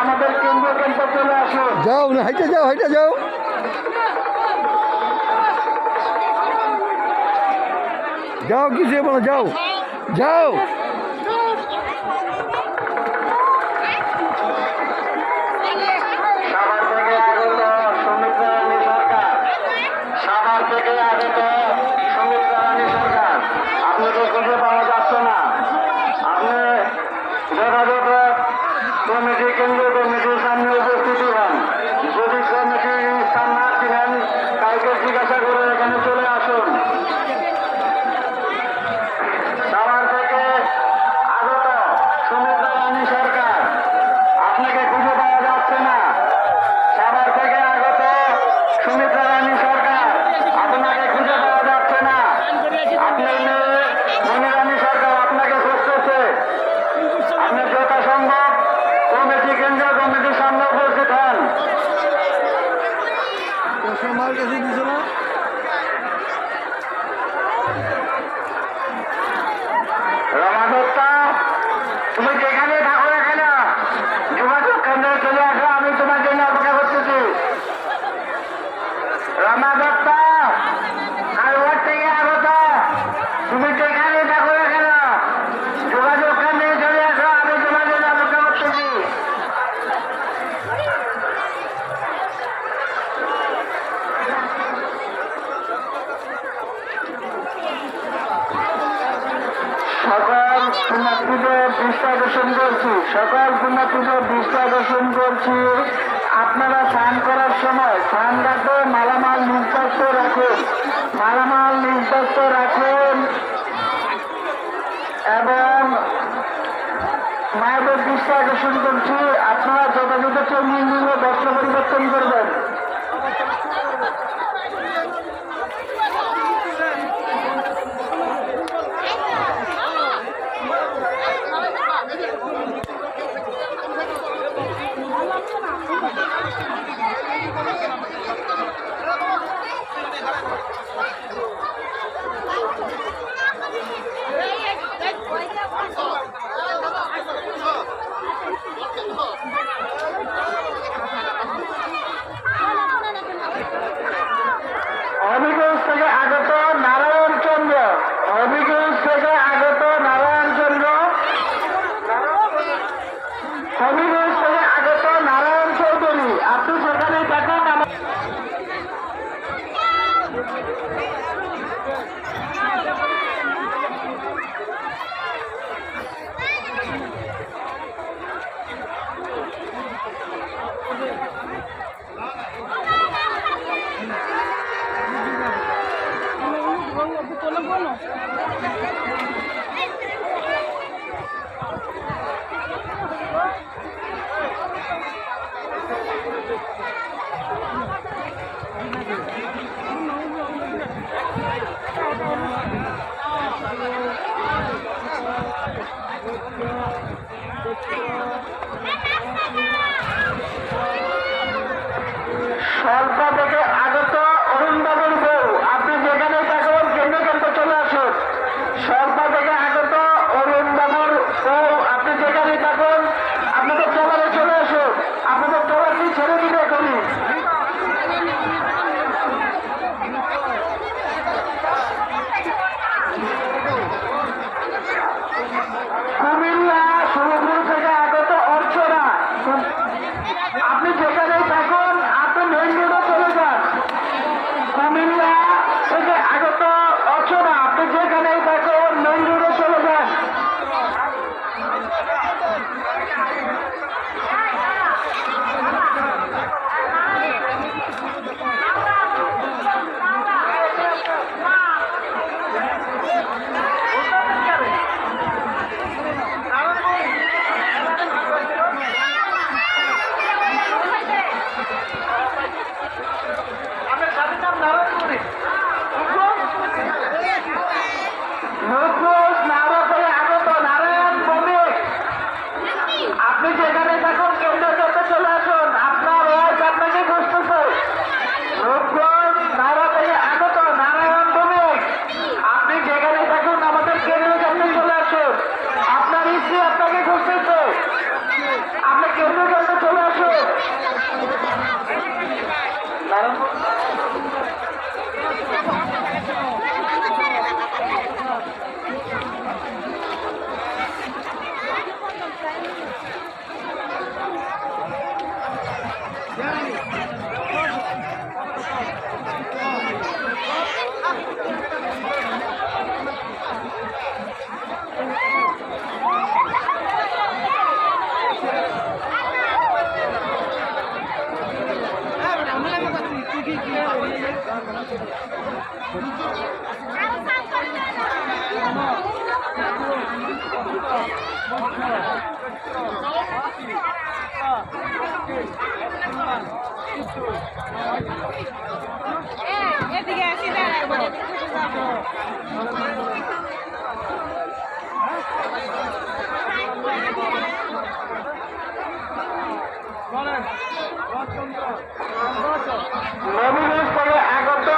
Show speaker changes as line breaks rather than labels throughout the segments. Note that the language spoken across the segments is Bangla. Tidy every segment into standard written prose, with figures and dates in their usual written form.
আমাদের কেন্দ্রীয় ক্যাম্পে চলে আসুন।
যাও না, হাইটে যাও, হাইটে যাও। যাও, কিছু বলো, যাও যাও।
সাভার থেকে আগত সুমিত্রা রানী সরকার, সাভার থেকে আগত সুমিত্রা রানী সরকার, আপনাকে খুঁজে পাওয়া যাচ্ছে না। আপনি যোগাযোগ কমিটি, কেন্দ্রীয় কমিটির সামনে উপস্থিত হন। যদি কমিটির স্থান না ছিলেন, কাউকে জিজ্ঞাসা করে এখানে চলে আসুন। সাভার থেকে আগত সুমিত্রা রানী সরকার, আপনাকে খুঁজে পাওয়া যাচ্ছে না। সাভার থেকে আগত সুমিত্রা রানী সরকার, আপনাকে খুঁজে পাওয়া যাচ্ছে না। আপনার মেয়ে মনি রানী সরকার আপনাকে খুঁজতেছে। আপনি যথাসম্ভব কমিটি, কেন্দ্রীয় কমিটির সামনে উপস্থিত হন।
আমার কাছে দিছো না?
রমাদত্তা, তুমি যেখানে থাকো না কেন, যোগাযোগ কেন্দ্রে চলে আসো, আমি তোমার জন্য অপেক্ষা করতেছি। রমাদত্তা, আর ওর থেকে আগত, তুমি যেখানে থাকো না কেন, যোগাযোগ কেন্দ্রে চলে আসো, আমি তোমার জন্য অপেক্ষা করতেছি। সকল পুণ্যার্থীদের দৃষ্টি আকর্ষণ করছি, সকল পুণ্যার্থীদের দৃষ্টি আকর্ষণ করছি। আপনারা স্নান করার সময় স্নান ঘাটে মালামাল নির্দিষ্ট রাখুন, মালামাল নির্দিষ্ট রাখুন এবং মায়েদের দৃষ্টি আকর্ষণ করছি, আপনারা যথাযথ ট্রেনিং নিয়ে বস্ত্র পরিবর্তন করবেন। হবিগঞ্জ থেকে আগত নারায়ণ চন্দ্র, হবিগঞ্জ থেকে আগত নারায়ণ চন্দ্র, হবিগঞ্জ থেকে আগত নারায়ণ চৌধুরী, আপনি সেখানে থাকুন। স্বল্প থেকে আগত অরুণবাবুর বউ, আপনি যেখানে থাকুন কেন্দ্র ক্যাম্পে চলে আসুন। স্বল্প থেকে আগত অরুণবাবুর বউ, আপনি যেখানে থাকুন আপনাদের ট্রলারে চলে আসুন। আপনাদের ট্রলারটি ছেড়ে দিবে এখনই। কুমিল্লা সুরপুর থেকে আগত অর্চনা, আপনি যেখানেই থাকুন আপনি মেইন রোডে চলে
এদিকে আসি দাঁড়াবো
নবীগঞ্জ থেকে আগত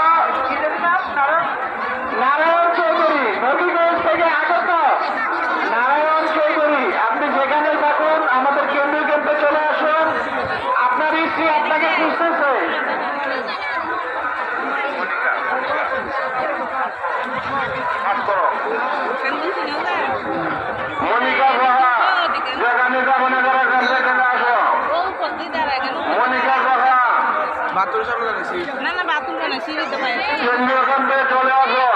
নারায়ণ চৌধুরী, নবীগঞ্জ থেকে আগত নারায়ণ চৌধুরী, আপনি যেখানে থাকুন আমাদের কেন্দ্রীয় কেন্দ্রে চলে আসুন। আপনার স্ত্রী আপনাকে খুঁজতেছে। মনিকা সাহা, যেখানে যাবো না যারা সেখানে আসো। মনিকা সাহা,
না না বাথরুম না সিঁড়িতে পাই
কেন্দ্রীয় কেন্দ্রে চলে আসো।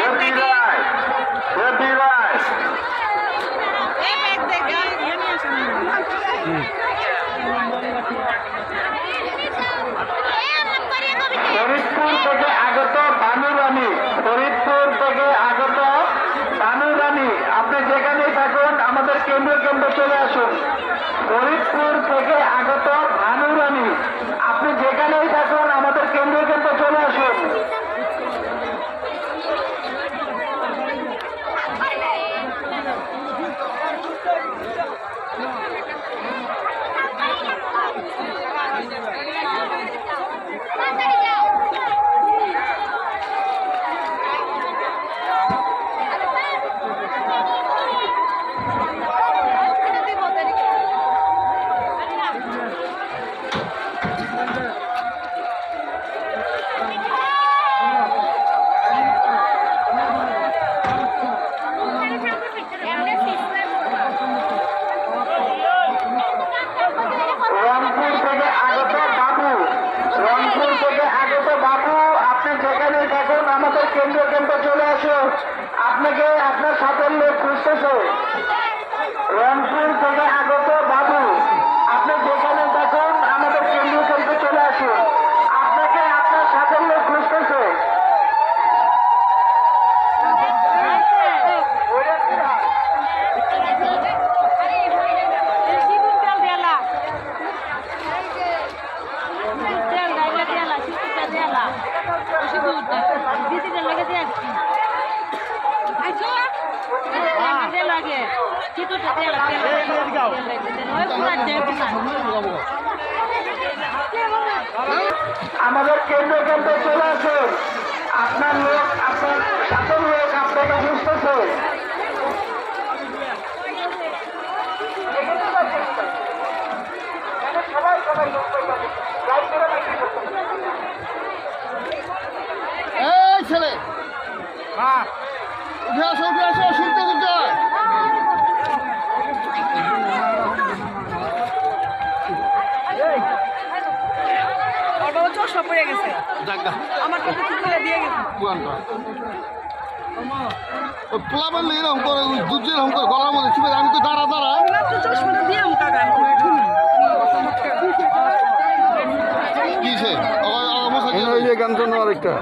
এমপি রায়, এমপি রায়,
এই ব্যাগ দেখ এখানে আসেন
ফরিদপুর থেকে আগত বানু রানী, ফরিদপুর থেকে আগত বানু রানী, আপনি যেখানেই থাকুন আমাদের কেন্দ্রীয় কেন্দ্রে চলে আসুন। ফরিদপুর থেকে আগত বানু রানী, আপনি যেখানেই থাকুন আমাদের কেন্দ্রীয় কেন্দ্রে চলে আসুন। রংপুর থেকে আগত বাবু, রংপুর থেকে আগত বাবু, আপনি যেখানেই থাকুন আমাদের কেন্দ্রীয় কেন্দ্রে চলে আসুন। আপনাকে আপনার সাথের লোক খুঁজতেছে। রংপুর থেকে আগত বাবু, আপনি যেখানে থাকুন আমাদের কেন্দ্রীয় কেন্দ্রে চলে আসুন। আপনাকে আপনার সাথের লোক খুঁজতেছে।
সিঁদুর তেল দেলা তেল গাইলা দেলা সিঁদুরটা দেলা সিঁদুরটা দিদিটা লেগে দিয়ে আসছি তেল লাগে সিঁদুরটা দেলা তেল ওই পুরা
আমাদের কেন্দ্র কেন্দ্রে চলে আসুন। আপনার লোক, আপনার সাথের লোক আপনাকে খুঁজতেছে।
এই ছেলে উঠে আসো, উঠে আসো, শুনতে কোথায়?
অটো চশমা পড়ে গেছে
জাগা
আমার কাছে ঠিক করে দিয়ে গেছে
পুরানটা ওই পোলাবেন এরকম করে, দুধ এরকম করে গলার মধ্যে চিপে, আমি তো দাঁড়া দাঁড়া
মাত্র চশমাটা দিয়ে আমি কাকা
কিছে
ওই যে গান শোনো আরেকটা